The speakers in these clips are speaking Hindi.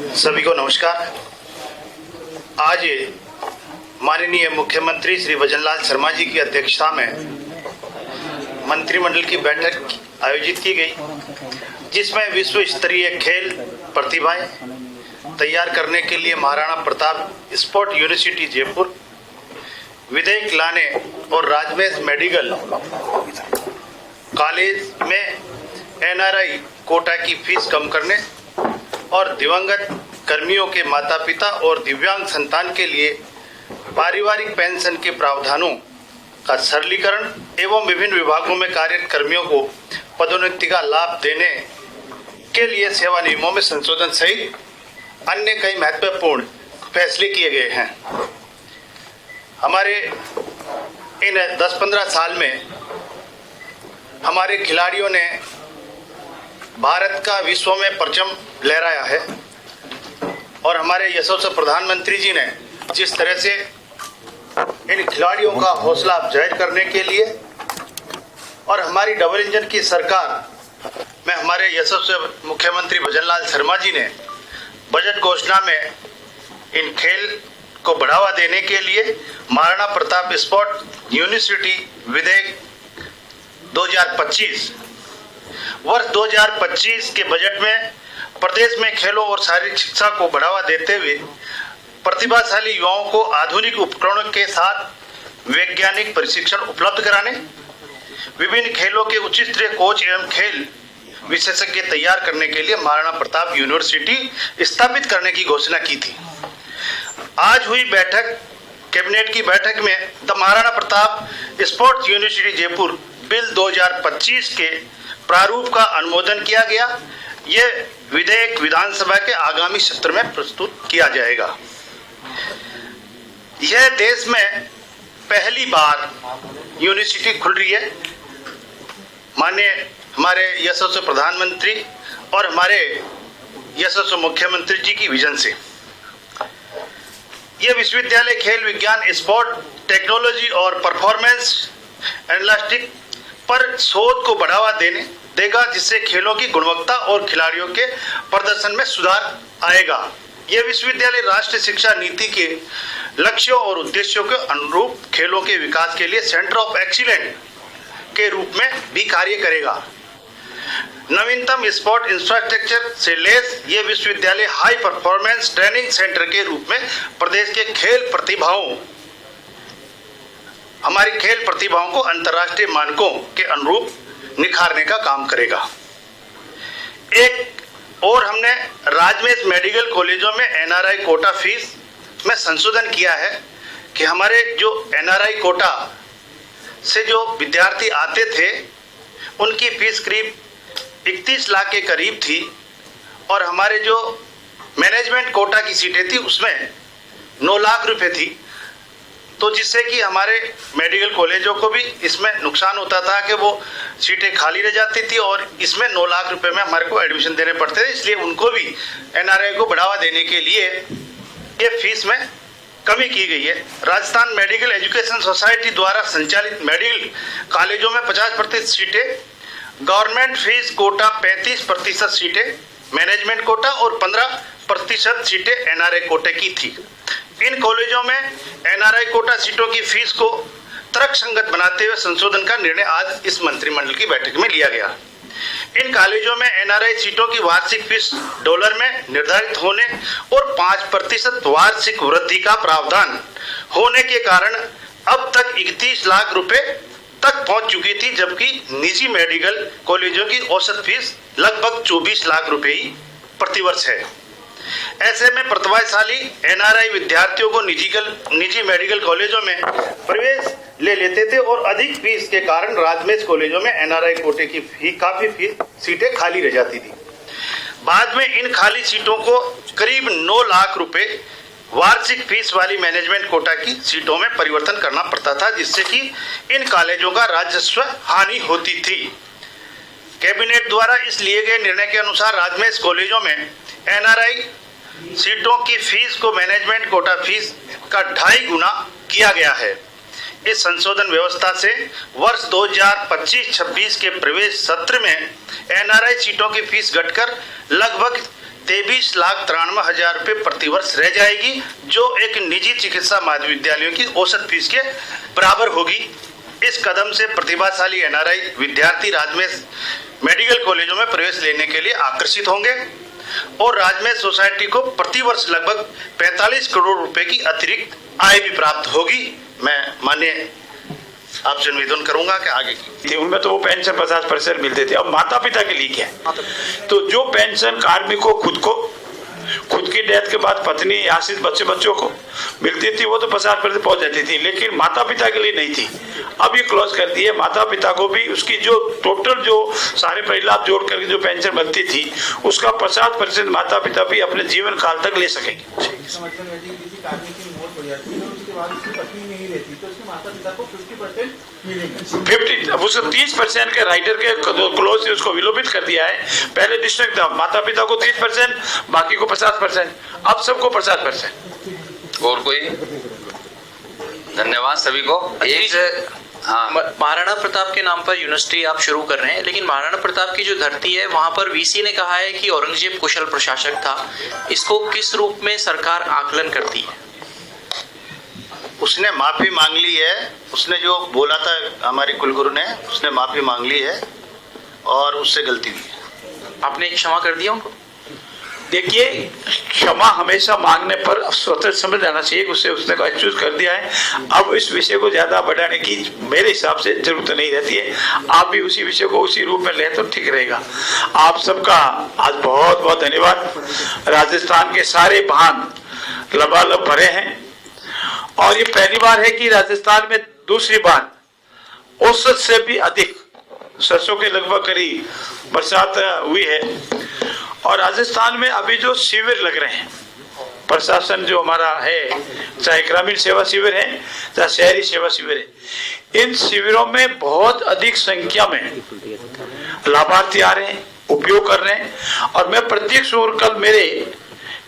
सभी को नमस्कार। आज माननीय मुख्यमंत्री श्री भजनलाल शर्मा जी की अध्यक्षता में मंत्रिमंडल की बैठक आयोजित की गई, जिसमें विश्व स्तरीय खेल प्रतिभाएं तैयार करने के लिए महाराणा प्रताप स्पोर्ट यूनिवर्सिटी जयपुर विधेयक लाने और राजमेश मेडिकल कॉलेज में एनआरआई कोटा की फीस कम करने और दिवंगत कर्मियों के माता पिता और दिव्यांग संतान के लिए पारिवारिक पेंशन के प्रावधानों का सरलीकरण एवं विभिन्न विभागों में कार्यरत कर्मियों को पदोन्नति का लाभ देने के लिए सेवा नियमों में संशोधन सहित अन्य कई महत्वपूर्ण फैसले किए गए हैं। हमारे इन 10-15 साल में हमारे खिलाड़ियों ने भारत का विश्व में परचम लहराया है और हमारे यशस्वी प्रधानमंत्री जी ने जिस तरह से इन खिलाड़ियों का हौसला अफजाई करने के लिए और हमारी डबल इंजन की सरकार में हमारे यशस्वी मुख्यमंत्री भजनलाल शर्मा जी ने बजट घोषणा में इन खेल को बढ़ावा देने के लिए महाराणा प्रताप स्पोर्ट यूनिवर्सिटी विधेयक 2025 वर्ष 2025 के बजट में प्रदेश में खेलों और शारीरिक शिक्षा को बढ़ावा देते हुए प्रतिभाशाली युवाओं को आधुनिक उपकरणों के साथ वैज्ञानिक प्रशिक्षण उपलब्ध कराने, विभिन्न खेलों के उच्च स्तरीय कोच एवं खेल विशेषज्ञ तैयार करने के लिए महाराणा प्रताप यूनिवर्सिटी स्थापित करने की घोषणा की थी। आज हुई बैठक कैबिनेट की बैठक में the Maharana Pratap sports university Jaipur bill 2025 के प्रारूप का अनुमोदन किया गया। यह विधेयक विधानसभा के आगामी सत्र में प्रस्तुत किया जाएगा। यह देश में पहली बार यूनिवर्सिटी खुल रही है। माननीय हमारे यशस्वी प्रधानमंत्री और हमारे यशस्वी मुख्यमंत्री जी की विजन से यह विश्वविद्यालय खेल विज्ञान, स्पोर्ट टेक्नोलॉजी और परफॉर्मेंस एनालिटिक्स पर शोध को बढ़ावा देगा, जिससे खेलों की गुणवत्ता और खिलाड़ियों के प्रदर्शन में सुधार आएगा। यह विश्वविद्यालय राष्ट्रीय शिक्षा नीति के लक्ष्यों और उद्देश्यों के अनुरूप खेलों के विकास के लिए सेंटर ऑफ एक्सीलेंस के रूप में भी कार्य करेगा। नवीनतम स्पोर्ट इंफ्रास्ट्रक्चर से लैस यह विश्वविद्यालय हाई परफॉर्मेंस ट्रेनिंग सेंटर के रूप में प्रदेश के हमारी खेल प्रतिभाओं को अंतर्राष्ट्रीय मानकों के अनुरूप निखारने का काम करेगा। एक और हमने राजमेश मेडिकल कॉलेजों में एनआरआई कोटा फीस में संशोधन किया है कि हमारे जो एनआरआई कोटा से जो विद्यार्थी आते थे उनकी फीस करीब 31 लाख के करीब थी और हमारे जो मैनेजमेंट कोटा की सीटें थी उसमें 9 लाख रुपए थी, तो जिससे कि हमारे मेडिकल कॉलेजों को भी इसमें नुकसान होता था कि वो सीटें खाली रह जाती थी और इसमें 9 लाख रुपए में हमारे को एडमिशन देने पड़ते थे। इसलिए उनको भी एनआरआई को बढ़ावा देने के लिए ये फीस में कमी की गई है। राजस्थान मेडिकल एजुकेशन सोसाइटी द्वारा संचालित मेडिकल कॉलेजों में 50% सीटें, गवर्नमेंट फीस कोटा 35% सीटें मैनेजमेंट कोटा और 15% सीटें एनआरआई कोटे की थी। इन कॉलेजों में एनआरआई कोटा सीटों की फीस को तर्कसंगत बनाते हुए संशोधन का निर्णय आज इस मंत्रिमंडल की बैठक में लिया गया। इन कॉलेजों में एनआरआई सीटों की वार्षिक फीस डॉलर में निर्धारित होने और 5% वार्षिक वृद्धि का प्रावधान होने के कारण अब तक 31 लाख रुपए तक पहुंच चुकी थी, जबकि निजी मेडिकल कॉलेजों की औसत फीस लगभग 24 लाख रुपए ही प्रतिवर्ष है। ऐसे में प्रतिभाशाली एनआरआई विद्यार्थियों को निजी मेडिकल कॉलेजों में प्रवेश ले लेते थे और अधिक फीस के कारण राजमेश कॉलेजों में एनआरआई कोटे की काफी सीटें खाली रह जाती थी। बाद में इन खाली सीटों को करीब 9 लाख रुपए वार्षिक फीस वाली मैनेजमेंट कोटा की सीटों में परिवर्तन करना पड़ता था, जिससे कि इन कॉलेजों का राजस्व हानि होती थी। कैबिनेट द्वारा इस लिए गए निर्णय के अनुसार राजमेश कॉलेजों में एनआरआई सीटों की फीस को मैनेजमेंट कोटा फीस का 2.5 गुना किया गया है। इस संशोधन व्यवस्था से वर्ष 2025-26 के प्रवेश सत्र में एनआरआई सीटों की फीस घटकर लगभग 23,93,000 रुपये प्रतिवर्ष रह जाएगी, जो एक निजी चिकित्सा महाविद्यालयों की औसत फीस के बराबर होगी। इस कदम से प्रतिभाशाली एनआरआई विद्यार्थी राजमेश मेडिकल कॉलेजों में प्रवेश लेने के लिए आकर्षित होंगे और राजमेश सोसाइटी को प्रतिवर्ष लगभग 45 करोड़ रुपए की अतिरिक्त आय भी प्राप्त होगी। मैं माननीय आपसे निवेदन करूंगा कि आगे की उनमें तो वो पेंशन 50% मिलते थे। अब माता पिता के लिए क्या है, तो जो पेंशन कार्मिक को खुद की डेथ के बाद पत्नी आश्रित बच्चों को मिलती थी, वो तो 50% पहुंच जाती थी, लेकिन माता पिता के लिए नहीं थी। अब ये क्लोज कर दिए, माता पिता को भी उसकी जो टोटल जो सारे परिलाभ जोड़ करके जो पेंशन बनती थी उसका 50% माता पिता भी अपने जीवन काल तक ले सकेंगे। 30% के राइटर के क्लोज से उसको विलोपित कर दिया है। पहले डिस्ट्रिक्ट था, माता पिता को 30%, बाकी को 50%, अब सबको 50%। और कोई? धन्यवाद सभी को। एक हाँ, महाराणा प्रताप के नाम पर यूनिवर्सिटी आप शुरू कर रहे हैं, लेकिन महाराणा प्रताप की जो धरती है वहां पर वीसी ने कहा है कि औरंगजेब कुशल प्रशासक था। इसको किस रूप में सरकार आकलन करती है? उसने माफी मांग ली है। उसने जो बोला था हमारे कुलगुरु ने, उसने माफी मांग ली है और उससे गलती हुई है। आपने क्षमा कर दिया उनको? देखिए, क्षमा हमेशा मांगने पर स्वतः समझ जाना चाहिए, उसने को एक्सक्यूज कर दिया है। अब इस विषय को ज्यादा बढ़ाने की मेरे हिसाब से जरूरत नहीं रहती है। आप भी उसी विषय को उसी रूप में ले तो ठीक रहेगा। आप सबका आज बहुत बहुत धन्यवाद। राजस्थान के सारे वाहन लबालब भरे हैं और ये पहली बार है कि राजस्थान में दूसरी बार औसत से भी अधिक सरसों के लगभग करीब बरसात हुई है। और राजस्थान में अभी जो शिविर लग रहे हैं, प्रशासन जो हमारा है, चाहे ग्रामीण सेवा शिविर है चाहे शहरी सेवा शिविर है, इन शिविरों में बहुत अधिक संख्या में लाभार्थी आ रहे हैं, उपयोग कर रहे हैं। और मैं प्रत्यक्ष और कल मेरे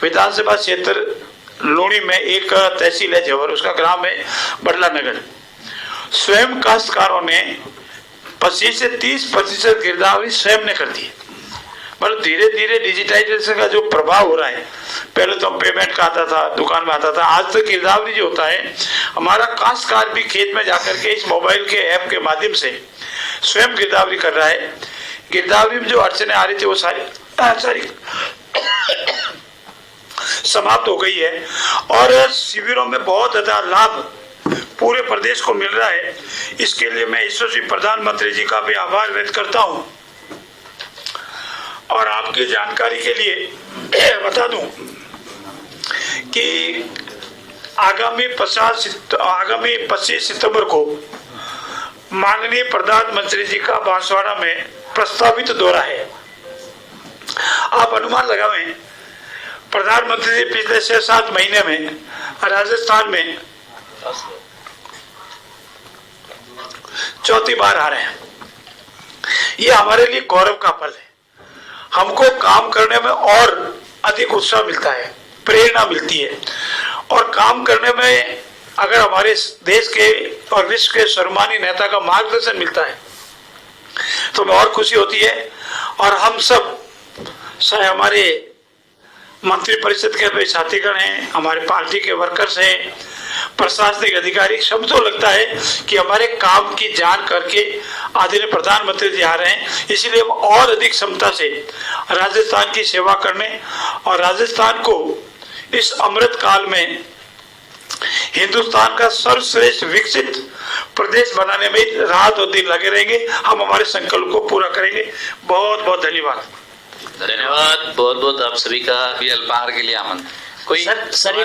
विधानसभा क्षेत्र लूणी में एक तहसील है झवर, उसका ग्राम है बडला नगर, स्वयं काश्तकारों ने 25 से 30% गिरदावरी स्वयं ने कर दी। मतलब धीरे धीरे डिजिटाइजेशन का जो प्रभाव हो रहा है, पहले तो हम पेमेंट का आता था, दुकान में आता था, आज तो गिरदावरी जो होता है, हमारा काश्तकार भी खेत में जाकर के इस मोबाइल के ऐप के माध्यम से स्वयं गिरदावरी कर रहा है। गिरदावरी में जो अड़चने आ रही थी वो सारी समाप्त हो गई है और शिविरों में बहुत ज्यादा लाभ पूरे प्रदेश को मिल रहा है। इसके लिए मैं यशस्वी प्रधानमंत्री जी का भी आभार व्यक्त करता हूं। और आपकी जानकारी के लिए बता दूं कि आगामी 25 सितंबर को माननीय प्रधानमंत्री जी का बांसवाड़ा में प्रस्तावित दौरा है। आप अनुमान लगाएं, प्रधानमंत्री जी पिछले 6-7 महीने में राजस्थान में चौथी बार आ रहे हैं। ये हमारे लिए गौरव का पल है। हमको काम करने में और अधिक उत्साह मिलता है, प्रेरणा मिलती है और काम करने में अगर हमारे देश के और विश्व के सर्वमान्य नेता का मार्गदर्शन मिलता है तो हमें और खुशी होती है। और हम सब, चाहे हमारे मंत्री परिषद के साथीगण हैं, हमारे पार्टी के वर्कर्स हैं, प्रशासनिक अधिकारी, सब तो लगता है कि हमारे काम की जान करके आदरणीय प्रधानमंत्री जी आ रहे हैं, इसलिए हम और अधिक क्षमता से राजस्थान की सेवा करने और राजस्थान को इस अमृत काल में हिंदुस्तान का सर्वश्रेष्ठ विकसित प्रदेश बनाने में रात और दिन लगे रहेंगे। हम हमारे संकल्प को पूरा करेंगे। बहुत बहुत धन्यवाद। धन्यवाद बहुत बहुत आप सभी का भी अल्पाहार के लिए आमंत्रण। कोई सर